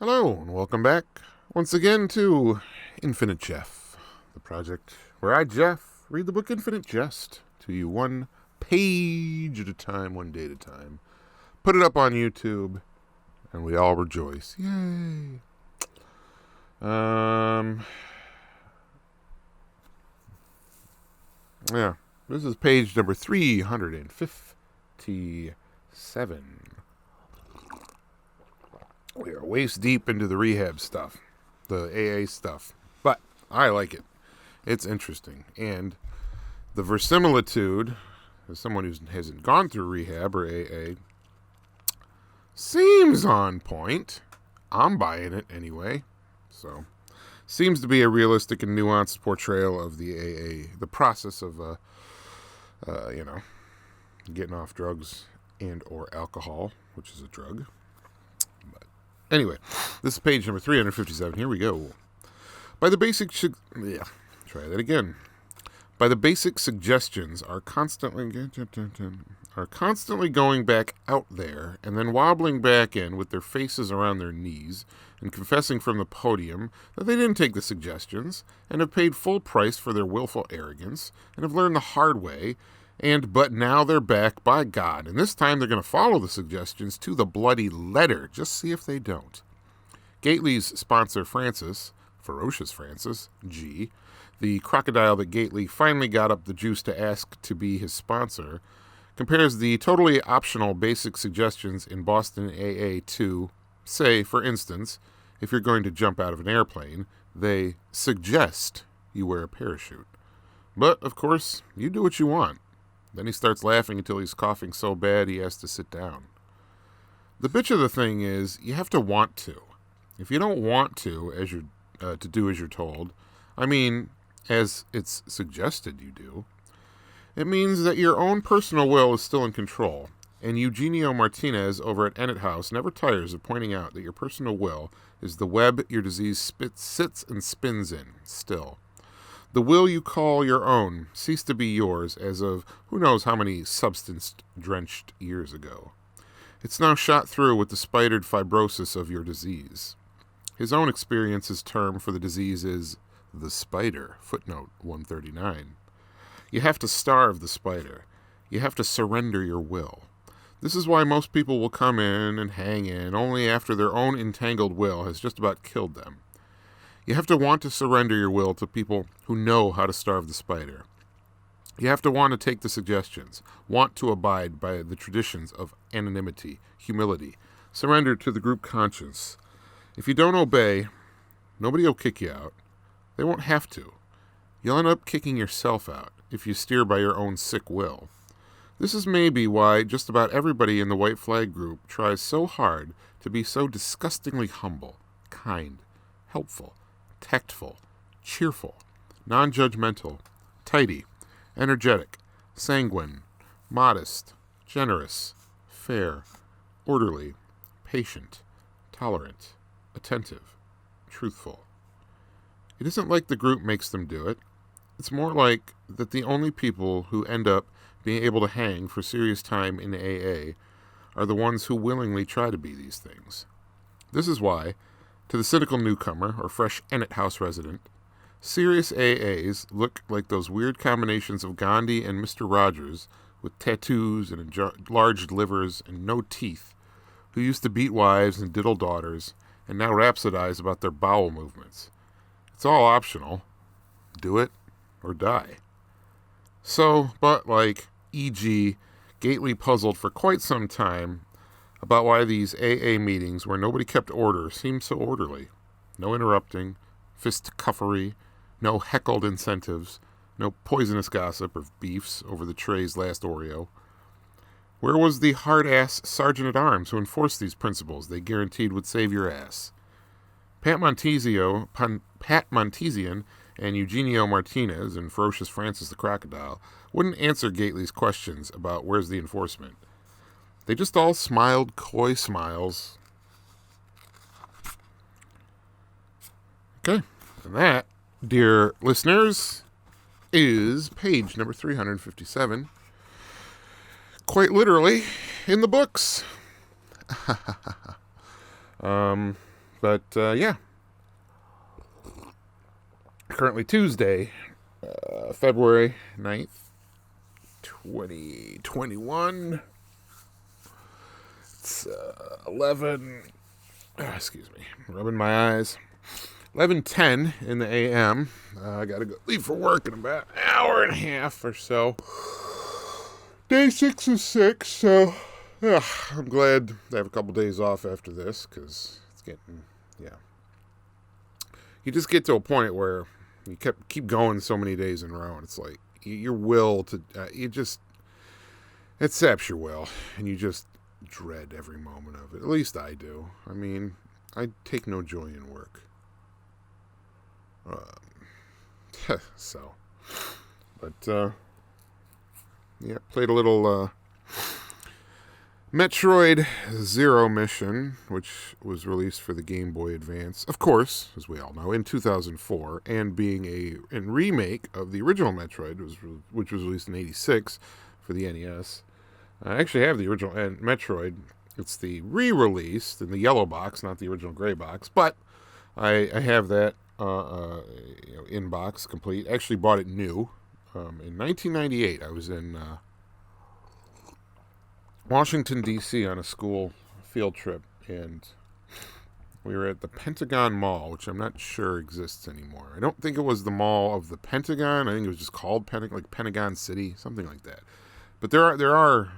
Hello, and welcome back once again to Infinite Jefff, the project where I, Jeff, read the book Infinite Jest to you one page at a time, one day at a time. Put it up on YouTube, and we all rejoice. Yay! Yeah, this is page number 357. We are waist deep into the rehab stuff, the AA stuff, but I like it. It's interesting, and the verisimilitude, as someone who hasn't gone through rehab or AA, seems on point. I'm buying it anyway. So, seems to be a realistic and nuanced portrayal of the AA, the process of, getting off drugs and or alcohol, which is a drug. Anyway, this is page number 357. Here we go. By the basic By the basic suggestions are constantly going back out there and then wobbling back in with their faces around their knees and confessing from the podium that they didn't take the suggestions and have paid full price for their willful arrogance and have learned the hard way. But now they're back by God, and this time they're going to follow the suggestions to the bloody letter. Just see if they don't. Gately's sponsor, Francis, Ferocious Francis, G, the crocodile that Gately finally got up the juice to ask to be his sponsor, compares the totally optional basic suggestions in Boston AA to, say, for instance, if you're going to jump out of an airplane, they suggest you wear a parachute. But, of course, you do what you want. Then he starts laughing until he's coughing so bad he has to sit down. The bitch of the thing is, you have to want to. If you don't want to, to do as you're told, as it's suggested you do, it means that your own personal will is still in control. And Eugenio Martinez over at Ennet House never tires of pointing out that your personal will is the web your disease sits and spins in, still. The will you call your own ceased to be yours as of who knows how many substance-drenched years ago. It's now shot through with the spidered fibrosis of your disease. His own experience's term for the disease is the spider, footnote 139. You have to starve the spider. You have to surrender your will. This is why most people will come in and hang in only after their own entangled will has just about killed them. You have to want to surrender your will to people who know how to starve the spider. You have to want to take the suggestions, want to abide by the traditions of anonymity, humility, surrender to the group conscience. If you don't obey, nobody will kick you out. They won't have to. You'll end up kicking yourself out if you steer by your own sick will. This is maybe why just about everybody in the White Flag group tries so hard to be so disgustingly humble, kind, helpful, tactful, cheerful, non-judgmental, tidy, energetic, sanguine, modest, generous, fair, orderly, patient, tolerant, attentive, truthful. It isn't like the group makes them do it. It's more like that the only people who end up being able to hang for serious time in AA are the ones who willingly try to be these things. This is why, to the cynical newcomer or fresh Ennet House resident, serious AAs look like those weird combinations of Gandhi and Mr. Rogers with tattoos and enlarged livers and no teeth, who used to beat wives and diddle daughters and now rhapsodize about their bowel movements. It's all optional. Do it or die. So, but like, e.g., Gately puzzled for quite some time about why these AA meetings where nobody kept order seemed so orderly. No interrupting, fistcuffery, no heckled incentives, no poisonous gossip or beefs over the tray's last Oreo. Where was the hard-ass sergeant-at-arms who enforced these principles they guaranteed would save your ass? Pat Montesian and Eugenio Martinez and Ferocious Francis the Crocodile wouldn't answer Gately's questions about where's the enforcement. They just all smiled coy smiles. Okay, and that, dear listeners, is page number 357. Quite literally, in the books. But, yeah. Currently Tuesday, February 9th, 2021. It's 11. Excuse me. Rubbing my eyes. 11:10 in the a.m. I got to go leave for work in about an hour and a half or so. Day 6 of 6, so I'm glad to have a couple days off after this, because it's getting, yeah. You just get to a point where you keep going so many days in a row, and it's like your will to, it saps your will, and you just dread every moment of it. At least I do. I mean, I take no joy in work. So, but, yeah, played a little, Metroid Zero Mission, which was released for the Game Boy Advance, of course, as we all know, in 2004, and being a remake of the original Metroid, which was released in 86 for the NES. I actually have the original Metroid. It's the re-released in the yellow box, not the original gray box, but I have that in box complete. Actually bought it new in 1998. I was in Washington, D.C. on a school field trip, and we were at the Pentagon Mall, which I'm not sure exists anymore. I don't think it was the mall of the Pentagon. I think it was just called Pentagon City, something like that. But there are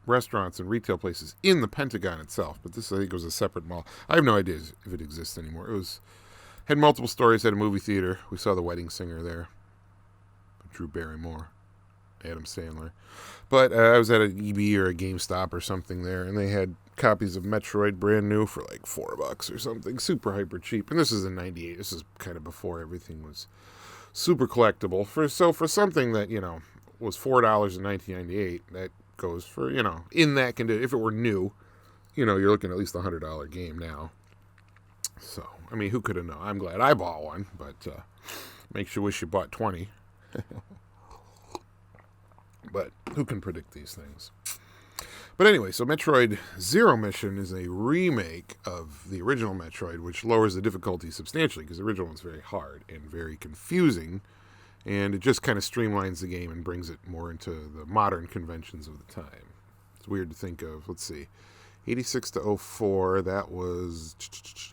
restaurants and retail places in the Pentagon itself, but this, I think, was a separate mall. I have no idea if it exists anymore. It had multiple stories, had a movie theater. We saw The Wedding Singer there. Drew Barrymore, Adam Sandler. But I was at an EB or a GameStop or something there, and they had copies of Metroid brand new for like $4 or something, super hyper cheap. And this is in '98. This is kind of before everything was super collectible. For something that, was $4 in 1998, that goes for, in that condition. If it were new, you're looking at least a $100 game now. So, I mean, who could have known? I'm glad I bought one, but makes you wish you bought 20. But who can predict these things? But anyway, so Metroid Zero Mission is a remake of the original Metroid, which lowers the difficulty substantially, because the original one's very hard and very confusing, and it just kind of streamlines the game and brings it more into the modern conventions of the time. It's weird to think of. Let's see. 86 to 04, that was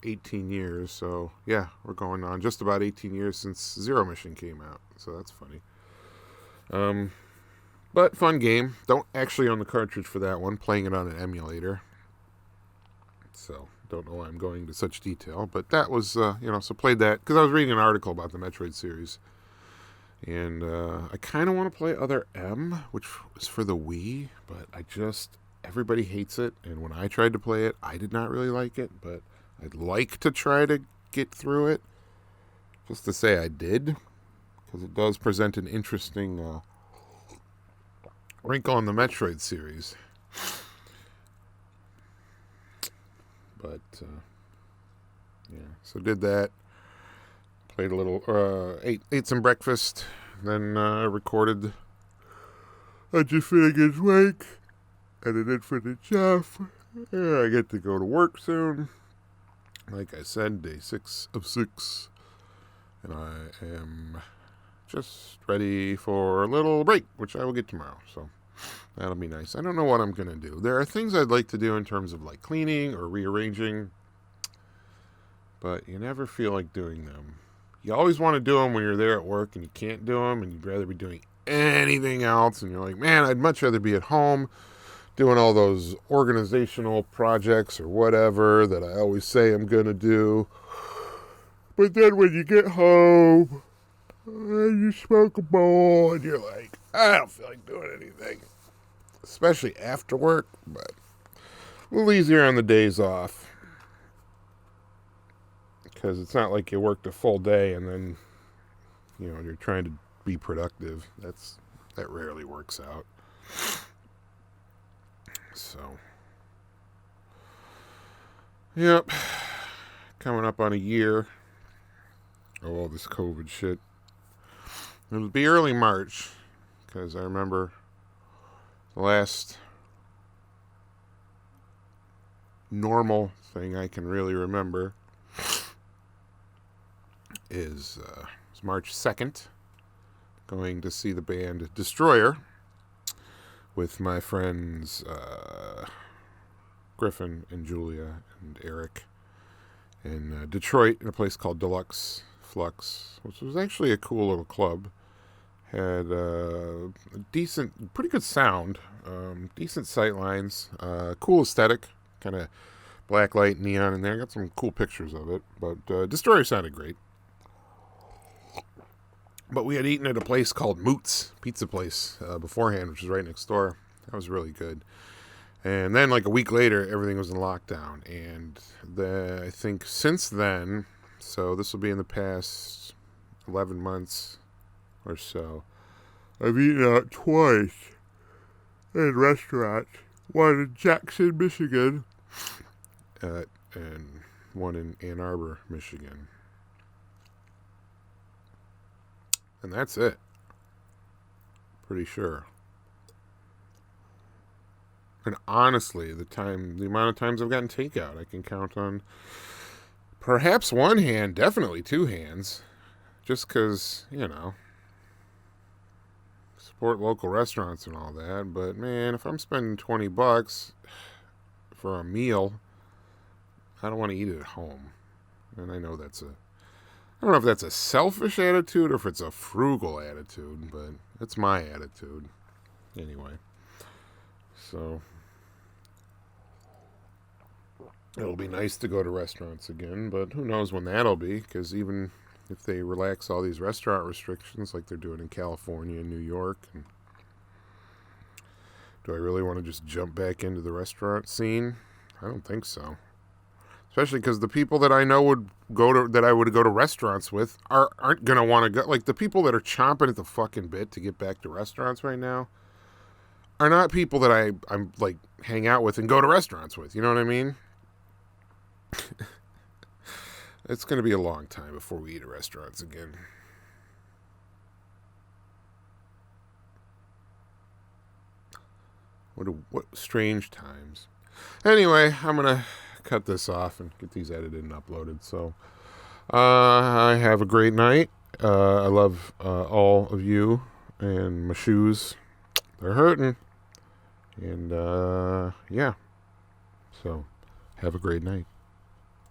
18 years. So, yeah, we're going on just about 18 years since Zero Mission came out. So that's funny. But fun game. Don't actually own the cartridge for that one. Playing it on an emulator. So, don't know why I'm going into such detail. But that was, so played that. Because I was reading an article about the Metroid series. And I kind of want to play Other M, which is for the Wii. But everybody hates it. And when I tried to play it, I did not really like it. But I'd like to try to get through it. Just to say I did. Because it does present an interesting wrinkle in the Metroid series. But, yeah. So did that. Played a little, ate some breakfast. Then recorded a Jefff Wake. Edited for the Jefff. I get to go to work soon. Like I said, day 6 of 6. And I am just ready for a little break, which I will get tomorrow. So that'll be nice. I don't know what I'm going to do. There are things I'd like to do in terms of like cleaning or rearranging, but you never feel like doing them. You always want to do them when you're there at work and you can't do them, and you'd rather be doing anything else. And you're like, man, I'd much rather be at home doing all those organizational projects or whatever that I always say I'm going to do. But then when you get home, you smoke a bowl, and you're like, I don't feel like doing anything. Especially after work, but a little easier on the days off. Because it's not like you worked a full day and then, you're trying to be productive. That rarely works out. So, yep. Coming up on a year of all this COVID shit. It'll be early March, because I remember the last normal thing I can really remember is March 2nd, going to see the band Destroyer with my friends Griffin and Julia and Eric in Detroit in a place called Deluxe Flux, which was actually a cool little club. Had a decent, pretty good sound, decent sight lines, cool aesthetic, kind of black light, neon in there. Got some cool pictures of it, but Destroyer sounded great. But we had eaten at a place called Moots, pizza place, beforehand, which was right next door. That was really good. And then, like a week later, everything was in lockdown. And I think since then, so this will be in the past 11 months or so, I've eaten out twice in restaurants. One in Jackson, Michigan, and one in Ann Arbor, Michigan. And that's it. Pretty sure. And honestly, the amount of times I've gotten takeout, I can count on perhaps one hand, definitely two hands. Just because, support local restaurants and all that. But man, if I'm spending $20 for a meal, I don't want to eat it at home. And I know I don't know if that's a selfish attitude or if it's a frugal attitude, but it's my attitude. Anyway. So it'll be nice to go to restaurants again, but who knows when that'll be, because even if they relax all these restaurant restrictions like they're doing in California and New York, do I really want to just jump back into the restaurant scene? I don't think so. Especially because the people that I know that I would go to restaurants with aren't going to want to go. Like, the people that are chomping at the fucking bit to get back to restaurants right now are not people that I'm like, hang out with and go to restaurants with. You know what I mean? It's going to be a long time before we eat at restaurants again. What strange times. Anyway, I'm going to cut this off and get these edited and uploaded. So I have a great night. I love all of you, and my shoes, they're hurting. And yeah, so have a great night.